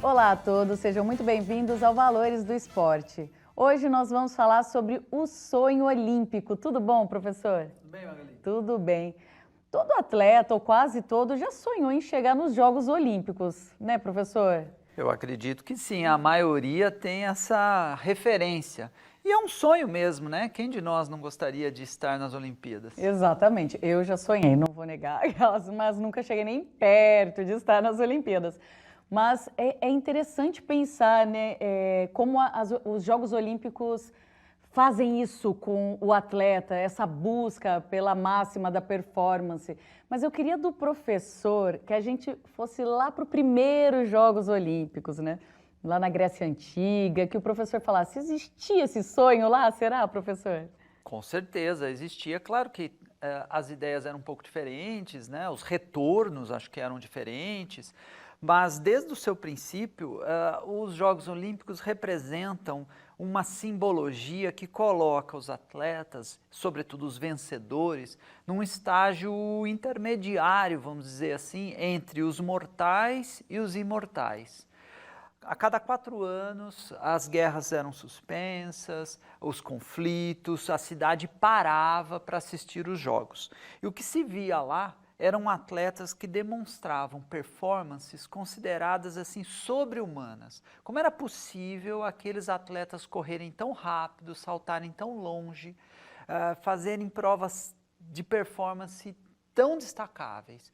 Olá a todos, sejam muito bem-vindos ao Valores do Esporte. Hoje nós vamos falar sobre o sonho olímpico. Tudo bom, professor? Tudo bem, Magali? Tudo bem. Todo atleta, ou quase todo, já sonhou em chegar nos Jogos Olímpicos, né, professor? Eu acredito que sim, a maioria tem essa referência. E é um sonho mesmo, né? Quem de nós não gostaria de estar nas Olimpíadas? Exatamente, eu já sonhei, não vou negar, mas nunca cheguei nem perto de estar nas Olimpíadas. Mas é interessante pensar, né, como os Jogos Olímpicos fazem isso com o atleta, essa busca pela máxima da performance. Mas eu queria do professor que a gente fosse lá para os primeiros Jogos Olímpicos, né? Lá na Grécia Antiga, que o professor falasse, existia esse sonho lá, será, professor? Com certeza, existia. Claro que as ideias eram um pouco diferentes, né? Os retornos acho que eram diferentes, mas desde o seu princípio, os Jogos Olímpicos representam uma simbologia que coloca os atletas, sobretudo os vencedores, num estágio intermediário, vamos dizer assim, entre os mortais e os imortais. A cada 4 anos, as guerras eram suspensas, os conflitos, a cidade parava para assistir os jogos. E o que se via lá eram atletas que demonstravam performances consideradas assim sobre-humanas. Como era possível aqueles atletas correrem tão rápido, saltarem tão longe, fazerem provas de performance tão destacáveis?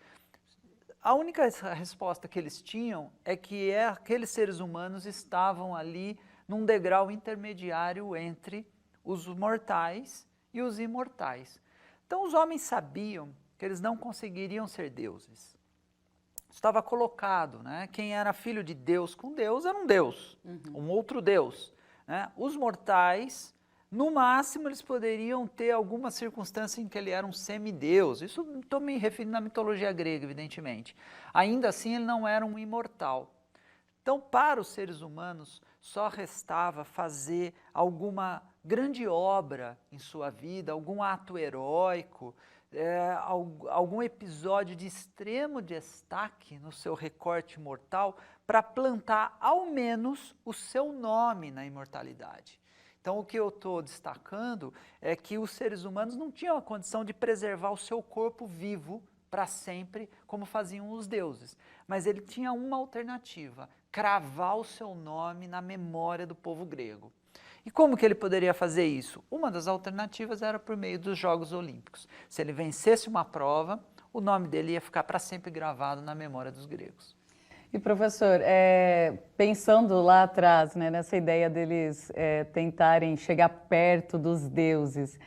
A única resposta que eles tinham é que aqueles seres humanos estavam ali num degrau intermediário entre os mortais e os imortais. Então os homens sabiam que eles não conseguiriam ser deuses. Estava colocado, né? Quem era filho de Deus com Deus era um Deus, um outro Deus, né? Os mortais, no máximo, eles poderiam ter alguma circunstância em que ele era um semideus. Isso estou me referindo à mitologia grega, evidentemente. Ainda assim, ele não era um imortal. Então, para os seres humanos, só restava fazer alguma grande obra em sua vida, algum ato heróico, algum episódio de extremo destaque no seu recorte mortal para plantar ao menos o seu nome na imortalidade. Então, o que eu estou destacando é que os seres humanos não tinham a condição de preservar o seu corpo vivo para sempre, como faziam os deuses. Mas ele tinha uma alternativa, cravar o seu nome na memória do povo grego. E como que ele poderia fazer isso? Uma das alternativas era por meio dos Jogos Olímpicos. Se ele vencesse uma prova, o nome dele ia ficar para sempre gravado na memória dos gregos. E professor, pensando lá atrás, né, nessa ideia deles tentarem chegar perto dos deuses,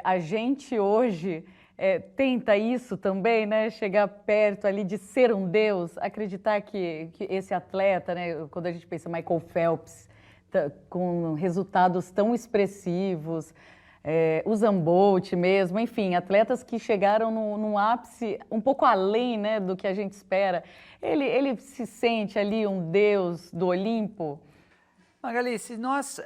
a gente hoje tenta isso também, né, chegar perto ali de ser um deus, acreditar que esse atleta, né, quando a gente pensa Michael Phelps, com resultados tão expressivos, Usain Bolt mesmo, enfim, atletas que chegaram num ápice um pouco além, né, do que a gente espera. Ele se sente ali um deus do Olimpo? Magali, se nós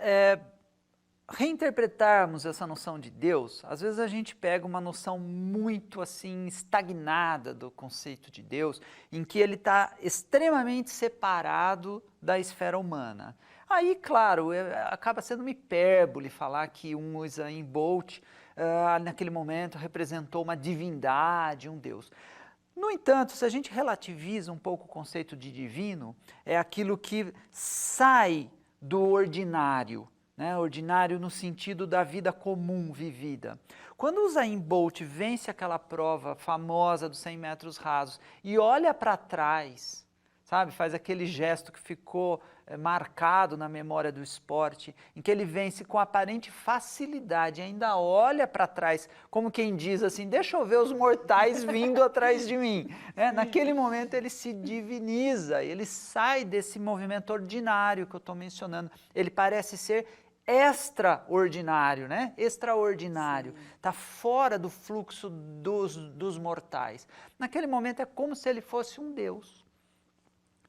reinterpretarmos essa noção de Deus, às vezes a gente pega uma noção muito assim estagnada do conceito de Deus, em que ele está extremamente separado da esfera humana. Aí, claro, acaba sendo uma hipérbole falar que um Usain Bolt, naquele momento, representou uma divindade, um Deus. No entanto, se a gente relativiza um pouco o conceito de divino, é aquilo que sai do ordinário, né? Ordinário no sentido da vida comum vivida. Quando o Usain Bolt vence aquela prova famosa dos 100 metros rasos e olha para trás, sabe, faz aquele gesto que ficou marcado na memória do esporte, em que ele vence com aparente facilidade, ainda olha para trás, como quem diz assim, deixa eu ver os mortais vindo atrás de mim. Naquele momento ele se diviniza, ele sai desse movimento ordinário que eu estou mencionando, ele parece ser extraordinário, né? Extraordinário, está fora do fluxo dos mortais. Naquele momento é como se ele fosse um Deus.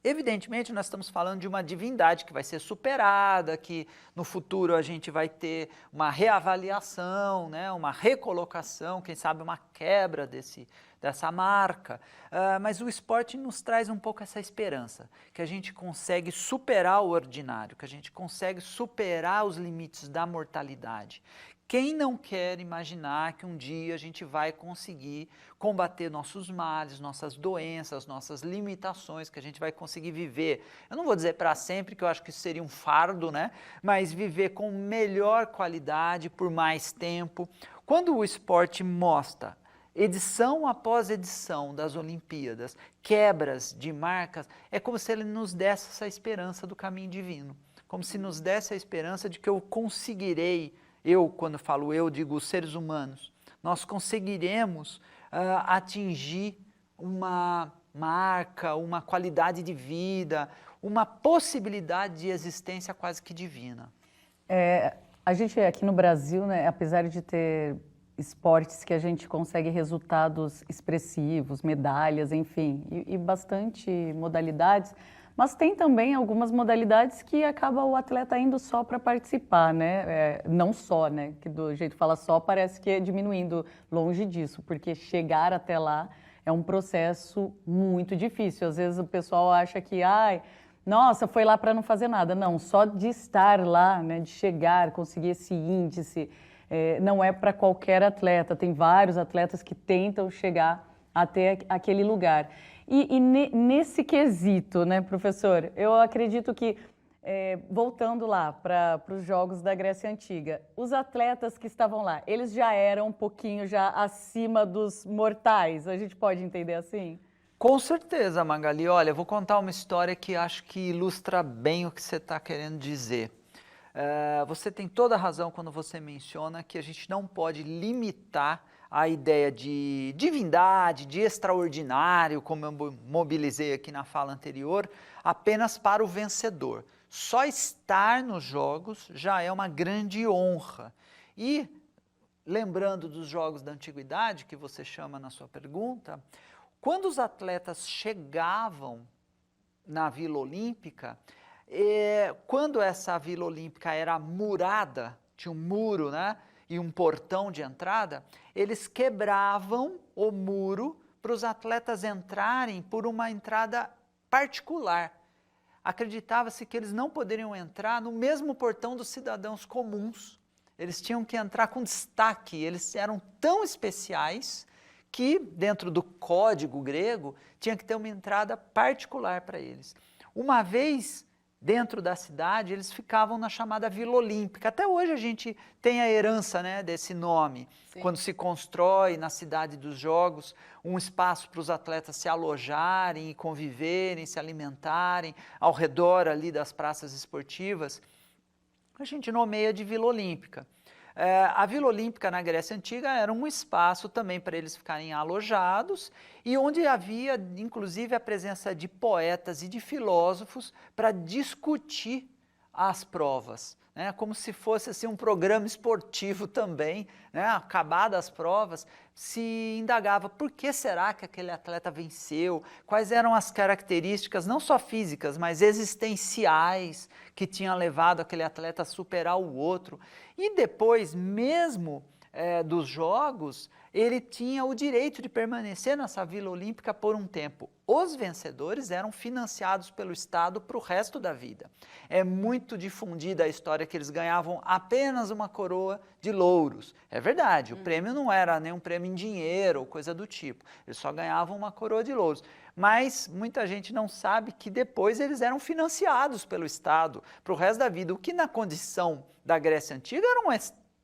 Evidentemente, nós estamos falando de uma divindade que vai ser superada, que no futuro a gente vai ter uma reavaliação, né, uma recolocação, quem sabe uma quebra dessa marca, mas o esporte nos traz um pouco essa esperança, que a gente consegue superar o ordinário, que a gente consegue superar os limites da mortalidade. Quem não quer imaginar que um dia a gente vai conseguir combater nossos males, nossas doenças, nossas limitações, que a gente vai conseguir viver, eu não vou dizer para sempre, que eu acho que isso seria um fardo, né? Mas viver com melhor qualidade, por mais tempo. Quando o esporte mostra, edição após edição das Olimpíadas, quebras de marcas, é como se ele nos desse essa esperança do caminho divino, como se nos desse a esperança de que eu conseguirei. Eu, quando falo eu, digo os seres humanos, nós conseguiremos atingir uma marca, uma qualidade de vida, uma possibilidade de existência quase que divina. A gente aqui no Brasil, né, apesar de ter esportes que a gente consegue resultados expressivos, medalhas, enfim, e bastante modalidades, mas tem também algumas modalidades que acaba o atleta indo só para participar, né? Não só, né? Que do jeito que fala só parece que é diminuindo, longe disso, porque chegar até lá é um processo muito difícil. Às vezes o pessoal acha que, ai, nossa, foi lá para não fazer nada. Não, só de estar lá, né? De chegar, conseguir esse índice, não é para qualquer atleta. Tem vários atletas que tentam chegar até aquele lugar. Nesse quesito, né, professor, eu acredito que, voltando lá para os Jogos da Grécia Antiga, os atletas que estavam lá, eles já eram um pouquinho já acima dos mortais, a gente pode entender assim? Com certeza, Magali. Olha, eu vou contar uma história que acho que ilustra bem o que você está querendo dizer. Você tem toda a razão quando você menciona que a gente não pode limitar a ideia de divindade, de extraordinário, como eu mobilizei aqui na fala anterior, apenas para o vencedor. Só estar nos jogos já é uma grande honra. E, lembrando dos jogos da antiguidade, que você chama na sua pergunta, quando os atletas chegavam na Vila Olímpica, quando essa Vila Olímpica era murada, tinha um muro, né? E um portão de entrada, eles quebravam o muro para os atletas entrarem por uma entrada particular. Acreditava-se que eles não poderiam entrar no mesmo portão dos cidadãos comuns. Eles tinham que entrar com destaque, eles eram tão especiais que, dentro do código grego, tinha que ter uma entrada particular para eles. Uma vez dentro da cidade, eles ficavam na chamada Vila Olímpica. Até hoje a gente tem a herança, né, desse nome. Sim. Quando se constrói na cidade dos Jogos um espaço para os atletas se alojarem e conviverem, se alimentarem, ao redor ali das praças esportivas, a gente nomeia de Vila Olímpica. A Vila Olímpica na Grécia Antiga era um espaço também para eles ficarem alojados e onde havia, inclusive, a presença de poetas e de filósofos para discutir as provas, né? Como se fosse assim, um programa esportivo também, né? Acabadas as provas, se indagava por que será que aquele atleta venceu, quais eram as características, não só físicas, mas existenciais, que tinham levado aquele atleta a superar o outro. E depois, mesmo dos Jogos, ele tinha o direito de permanecer nessa Vila Olímpica por um tempo. Os vencedores eram financiados pelo Estado para o resto da vida. É muito difundida a história que eles ganhavam apenas uma coroa de louros. É verdade, o prêmio não era nenhum prêmio em dinheiro ou coisa do tipo. Eles só ganhavam uma coroa de louros. Mas muita gente não sabe que depois eles eram financiados pelo Estado para o resto da vida, o que na condição da Grécia Antiga era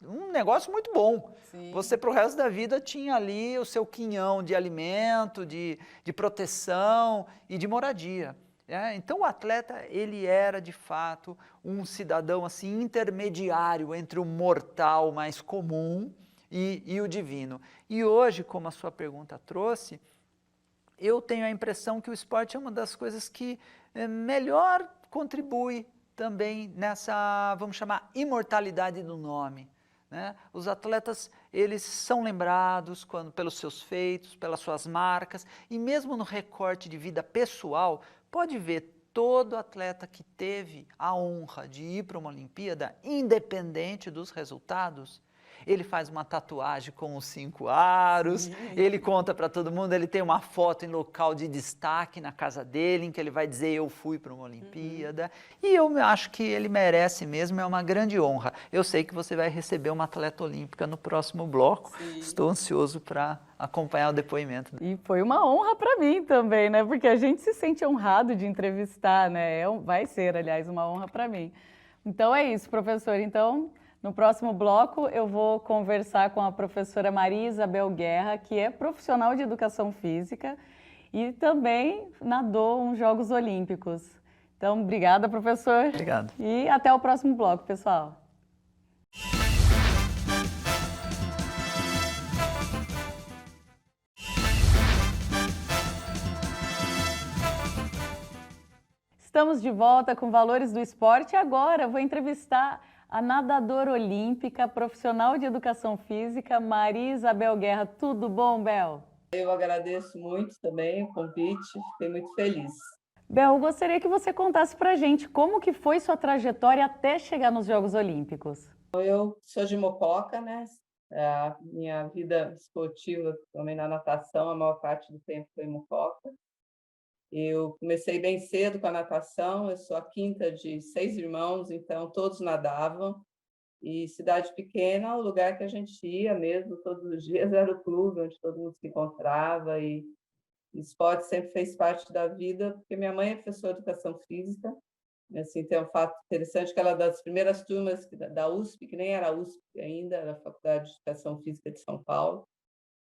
um negócio muito bom. Sim. Você, para o resto da vida, tinha ali o seu quinhão de alimento, de proteção e de moradia. Então, o atleta, ele era, de fato, um cidadão assim, intermediário entre o mortal mais comum e o divino. E hoje, como a sua pergunta trouxe, eu tenho a impressão que o esporte é uma das coisas que melhor contribui também nessa, vamos chamar, imortalidade do nome. Né? Os atletas, eles são lembrados pelos seus feitos, pelas suas marcas, e mesmo no recorte de vida pessoal, pode ver todo atleta que teve a honra de ir para uma Olimpíada, independente dos resultados, ele faz uma tatuagem com os 5 aros, ele conta para todo mundo, ele tem uma foto em local de destaque na casa dele, em que ele vai dizer eu fui para uma Olimpíada, e eu acho que ele merece mesmo, é uma grande honra. Eu sei que você vai receber uma atleta olímpica no próximo bloco, estou ansioso para acompanhar o depoimento. E foi uma honra para mim também, né? Porque a gente se sente honrado de entrevistar, né? Vai ser, aliás, uma honra para mim. Então é isso, professor. Então, no próximo bloco, eu vou conversar com a professora Maria Isabel Guerra, que é profissional de educação física e também nadou uns Jogos Olímpicos. Então, obrigada, professor. Obrigado. E até o próximo bloco, pessoal. Estamos de volta com Valores do Esporte e agora vou entrevistar a nadadora olímpica, profissional de educação física, Maria Isabel Guerra. Tudo bom, Bel? Eu agradeço muito também o convite, fiquei muito feliz. Bel, eu gostaria que você contasse para a gente como que foi sua trajetória até chegar nos Jogos Olímpicos. Eu sou de Mococa, né? A minha vida esportiva, também na natação, a maior parte do tempo foi em Mococa. Eu comecei bem cedo com a natação, eu sou a quinta de 6 irmãos, então todos nadavam. E cidade pequena, o lugar que a gente ia mesmo todos os dias era o clube, onde todo mundo se encontrava. E esporte sempre fez parte da vida, porque minha mãe é professora de educação física. Assim, tem um fato interessante que ela é das primeiras turmas da USP, que nem era a USP ainda, era a Faculdade de Educação Física de São Paulo.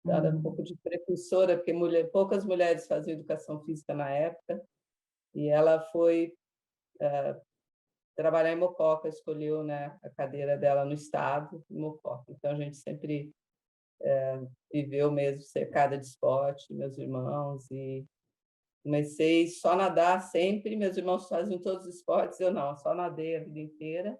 Ela era um pouco de precursora, porque poucas mulheres faziam educação física na época. E ela foi trabalhar em Mococa, escolheu, né, a cadeira dela no estado, em Mococa. Então, a gente sempre viveu mesmo cercada de esporte, meus irmãos, e comecei só a nadar sempre. Meus irmãos faziam todos os esportes, eu não, só nadei a vida inteira.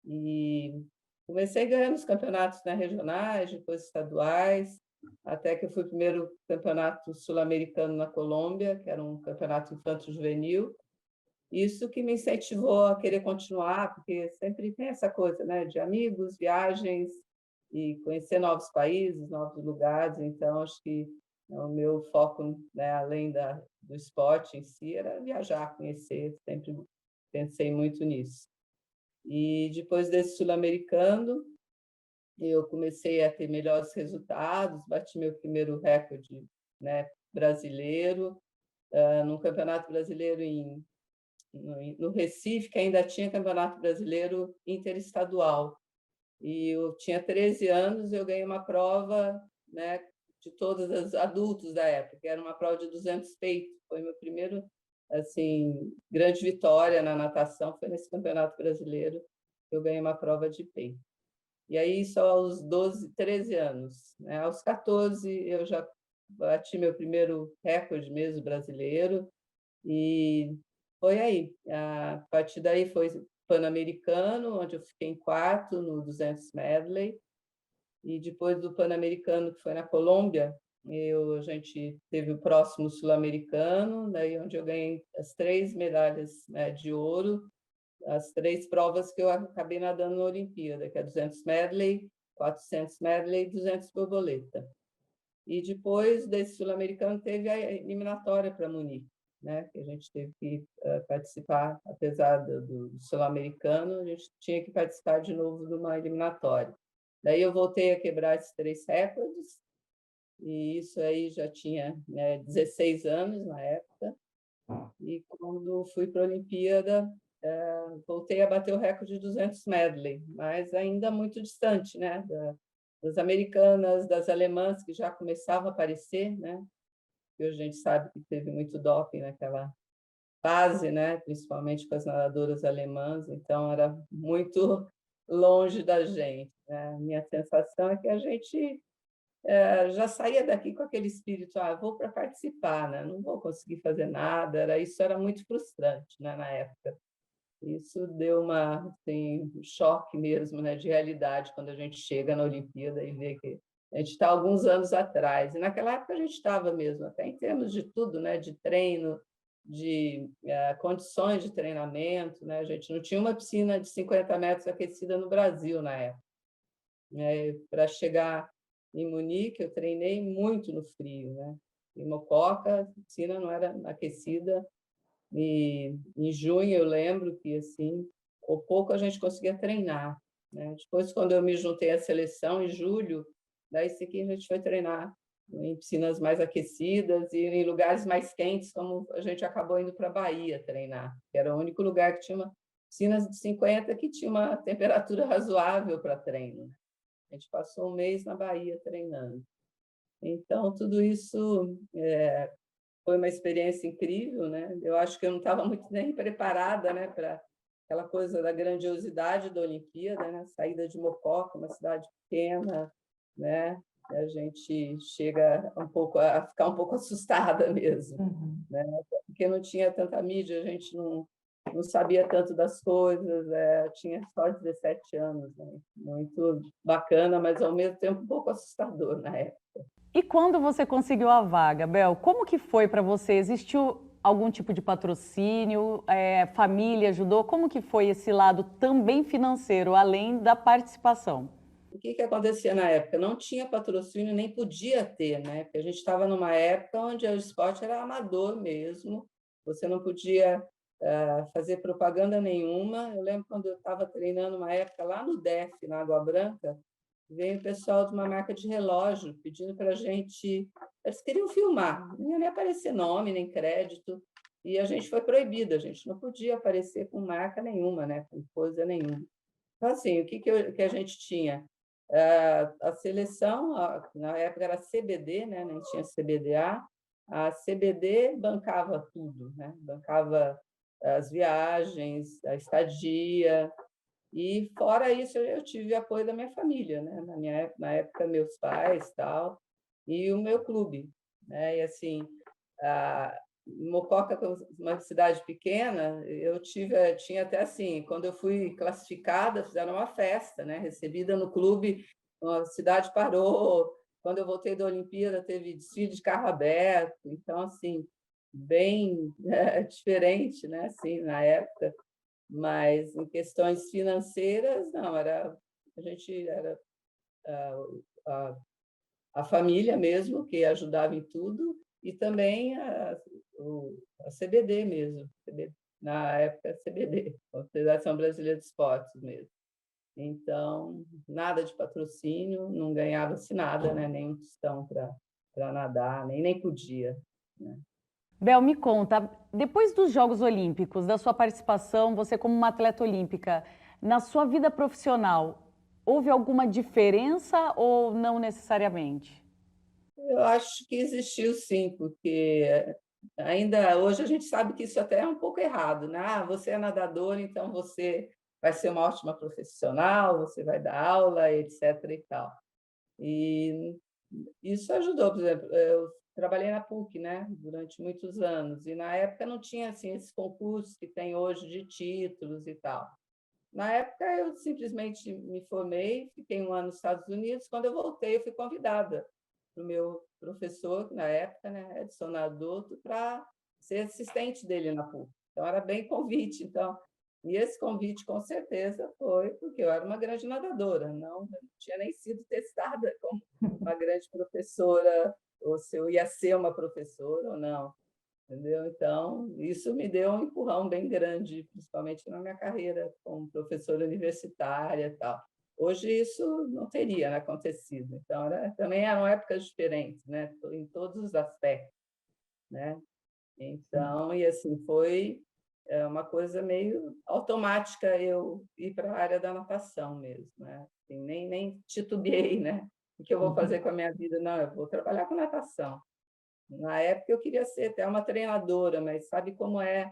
E comecei ganhando os campeonatos, né, regionais, depois estaduais, até que eu fui primeiro campeonato sul-americano na Colômbia, que era um campeonato infanto-juvenil. Isso que me incentivou a querer continuar, porque sempre tem essa coisa, né, de amigos, viagens e conhecer novos países, novos lugares. Então, acho que o meu foco, né, além do esporte em si, era viajar, conhecer. Sempre pensei muito nisso. E depois desse sul-americano, eu comecei a ter melhores resultados, bati meu primeiro recorde, né, brasileiro, num campeonato brasileiro no Recife, que ainda tinha campeonato brasileiro interestadual. E eu tinha 13 anos, eu ganhei uma prova, né, de todos os adultos da época, que era uma prova de 200 peitos. Foi meu primeiro, assim, grande vitória na natação, foi nesse campeonato brasileiro que eu ganhei uma prova de peito. E aí, só aos 12, 13 anos, né? Aos 14, eu já bati meu primeiro recorde mesmo brasileiro, e foi aí. A partir daí foi Pan-Americano, onde eu fiquei em quarto no 200 medley, e depois do Pan-Americano, que foi na Colômbia, a gente teve o próximo Sul-Americano, daí onde eu ganhei as 3 medalhas, né, de ouro, as 3 provas que eu acabei nadando na Olimpíada, que é 200 medley, 400 medley e 200 borboleta. E depois desse sul-americano teve a eliminatória para Munique, né? Que a gente teve que participar, apesar do sul-americano, a gente tinha que participar de novo de uma eliminatória. Daí eu voltei a quebrar esses 3 recordes, e isso aí já tinha, né, 16 anos na época. E quando fui para a Olimpíada, voltei a bater o recorde de 200 medley, mas ainda muito distante, né, das americanas, das alemãs, que já começavam a aparecer, né? E hoje a gente sabe que teve muito doping naquela fase, né? Principalmente com as nadadoras alemãs, então era muito longe da gente, né? Minha sensação é que a gente já saía daqui com aquele espírito, vou para participar, né? Não vou conseguir fazer nada. Isso era muito frustrante, né, na época. Isso deu assim, um choque mesmo, né, de realidade quando a gente chega na Olimpíada e vê que a gente está alguns anos atrás. E naquela época a gente estava mesmo, até em termos de tudo, né, de treino, de condições de treinamento, né? A gente não tinha uma piscina de 50 metros aquecida no Brasil na época. né? Para chegar em Munique, eu treinei muito no frio, né? Em Mococa, a piscina não era aquecida, e em junho eu lembro que assim, ou pouco a gente conseguia treinar, né? Depois, quando eu me juntei à seleção em julho, daí sim que a gente foi treinar em piscinas mais aquecidas e em lugares mais quentes, como a gente acabou indo para a Bahia treinar, que era o único lugar que tinha piscinas de 50 que tinha uma temperatura razoável para treino. A gente passou um mês na Bahia treinando. Então, tudo isso foi uma experiência incrível, né? Eu acho que eu não estava muito nem preparada, né, para aquela coisa da grandiosidade da Olimpíada, né? Saída de Mococa, uma cidade pequena, né? A gente chega um pouco a ficar um pouco assustada mesmo, Uhum. né? Porque não tinha tanta mídia, a gente não sabia tanto das coisas, tinha só 17 anos, né? Muito bacana, mas ao mesmo tempo um pouco assustador na época. E quando você conseguiu a vaga, Bel, como que foi para você? Existiu algum tipo de patrocínio? Família ajudou? Como que foi esse lado também financeiro, além da participação? O que que acontecia na época? Não tinha patrocínio, nem podia ter, né? Porque a gente estava numa época onde o esporte era amador mesmo, você não podia fazer propaganda nenhuma. Eu lembro quando eu estava treinando uma época lá no DEF, na Água Branca, veio o pessoal de uma marca de relógio pedindo para a gente. Eles queriam filmar, não ia nem aparecer nome, nem crédito, e a gente foi proibida, a gente não podia aparecer com marca nenhuma, né? Com coisa nenhuma. Então, assim, que a gente tinha? A seleção, na época era CBD, né? Nem tinha CBDA. A CBD bancava tudo, né? Bancava as viagens, a estadia, e fora isso eu tive apoio da minha família, né? Na época meus pais, tal, e o meu clube, né? E assim, a Mococa, que é uma cidade pequena, tinha até assim, quando eu fui classificada, fizeram uma festa, né? Recebida no clube, a cidade parou. Quando eu voltei da Olimpíada, teve desfile de carro aberto. Então, assim, bem diferente, né? Assim, na época. Mas em questões financeiras, não, a gente era a, a família mesmo que ajudava em tudo, e também a CBD mesmo, na época CBD, Confederação Brasileira de Esportes mesmo. Então, nada de patrocínio, não ganhava-se nada, né? Nem um tostão para nadar, nem podia, né? Bel, me conta, depois dos Jogos Olímpicos, da sua participação, você como uma atleta olímpica, na sua vida profissional, houve alguma diferença ou não necessariamente? Eu acho que existiu sim, porque ainda hoje a gente sabe que isso até é um pouco errado, né? Ah, você é nadador, então você vai ser uma ótima profissional, você vai dar aula, etc. e tal. E isso ajudou, por exemplo, eu trabalhei na PUC, né, durante muitos anos, e na época não tinha assim esses concursos que tem hoje de títulos e tal. Na época eu simplesmente me formei, fiquei um ano nos Estados Unidos. Quando eu voltei, eu fui convidada para o meu professor, na época, né, Edson Naduto, para ser assistente dele na PUC. Então, era bem convite. Então, e esse convite, com certeza, foi porque eu era uma grande nadadora, não tinha nem sido testada como uma grande professora, ou se eu ia ser uma professora ou não, entendeu? Então, isso me deu um empurrão bem grande, principalmente na minha carreira como professora universitária e tal. Hoje isso não teria, né, acontecido. Então, também eram épocas diferentes, né, em todos os aspectos, né? Então, e assim, foi uma coisa meio automática eu ir para a área da natação mesmo, né? Assim, nem titubeei, né? O que eu vou fazer com a minha vida? Não, eu vou trabalhar com natação. Na época eu queria ser até uma treinadora, mas sabe como é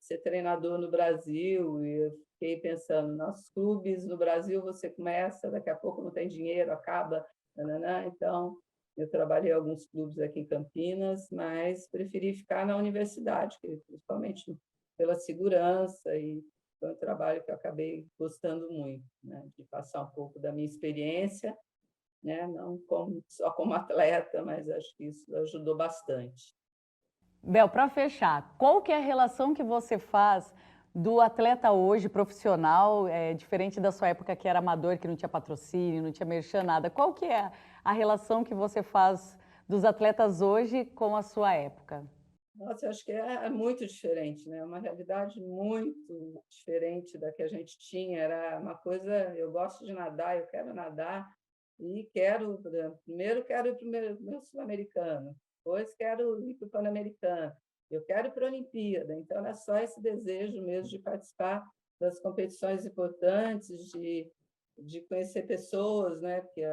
ser treinador no Brasil? E eu fiquei pensando, nos clubes no Brasil você começa, daqui a pouco não tem dinheiro, acaba, nananã. Então eu trabalhei em alguns clubes aqui em Campinas, mas preferi ficar na universidade, principalmente pela segurança, e foi um trabalho que eu acabei gostando muito, né? De passar um pouco da minha experiência, né? Não só como atleta, mas acho que isso ajudou bastante. Bel, para fechar, qual que é a relação que você faz do atleta hoje, profissional, diferente da sua época que era amador, que não tinha patrocínio, não tinha merchan, nada. Qual que é a relação que você faz dos atletas hoje com a sua época? Nossa, eu acho que é muito diferente, né? É uma realidade muito diferente da que a gente tinha. Era uma coisa, eu gosto de nadar, eu quero nadar e quero, primeiro quero ir para o meu sul-americano, depois quero ir para o pan-americano, eu quero ir para a Olimpíada. Então, era só esse desejo mesmo de participar das competições importantes, de conhecer pessoas, né? Porque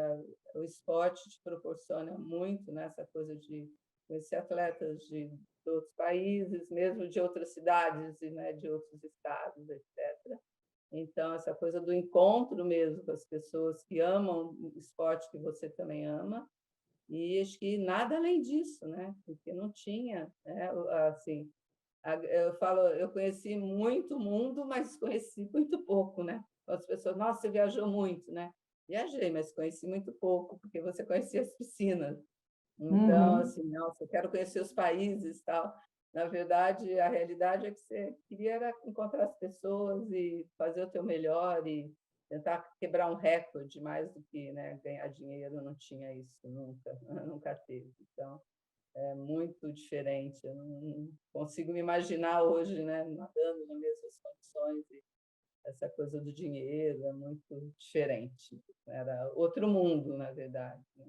o esporte te proporciona muito, né? Essa coisa de conhecer atletas de outros países, mesmo de outras cidades e, né, de outros estados, etc. Então, essa coisa do encontro mesmo com as pessoas que amam o esporte que você também ama, e acho que nada além disso, né? Porque não tinha, né? Assim, eu falo, eu conheci muito mundo, mas conheci muito pouco, né? As pessoas, nossa, você viajou muito, né? Viajei, mas conheci muito pouco, porque você conhecia as piscinas. Então, Uhum. assim, nossa, eu quero conhecer os países e tal. Na verdade, a realidade é que você queria era encontrar as pessoas e fazer o teu melhor e tentar quebrar um recorde mais do que, né, ganhar dinheiro. Não tinha isso nunca, nunca teve. Então, é muito diferente. Eu não consigo me imaginar hoje, né, nadando nas mesmas condições. E essa coisa do dinheiro é muito diferente. Era outro mundo, na verdade, né?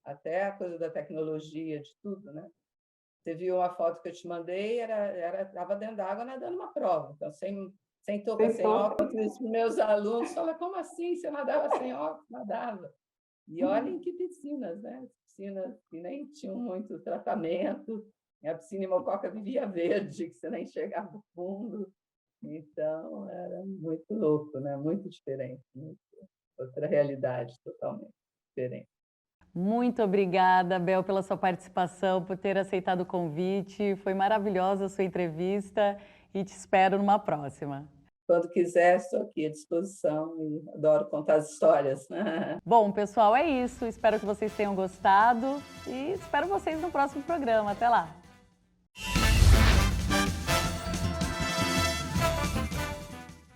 Até a coisa da tecnologia, de tudo, né? Você viu uma foto que eu te mandei, estava dentro da água nadando uma prova, então sem touca, sem óculos, os meus alunos falam, como assim? Você nadava sem óculos? Nadava. E olhem que piscinas, né? Piscinas que nem tinham muito tratamento, a piscina em Mococa vivia verde, que você nem chegava no fundo. Então, era muito louco, né? Muito diferente, muito, outra realidade totalmente diferente. Muito obrigada, Bel, pela sua participação, por ter aceitado o convite. Foi maravilhosa a sua entrevista e te espero numa próxima. Quando quiser, estou aqui à disposição e adoro contar as histórias. Bom, pessoal, é isso. Espero que vocês tenham gostado e espero vocês no próximo programa. Até lá!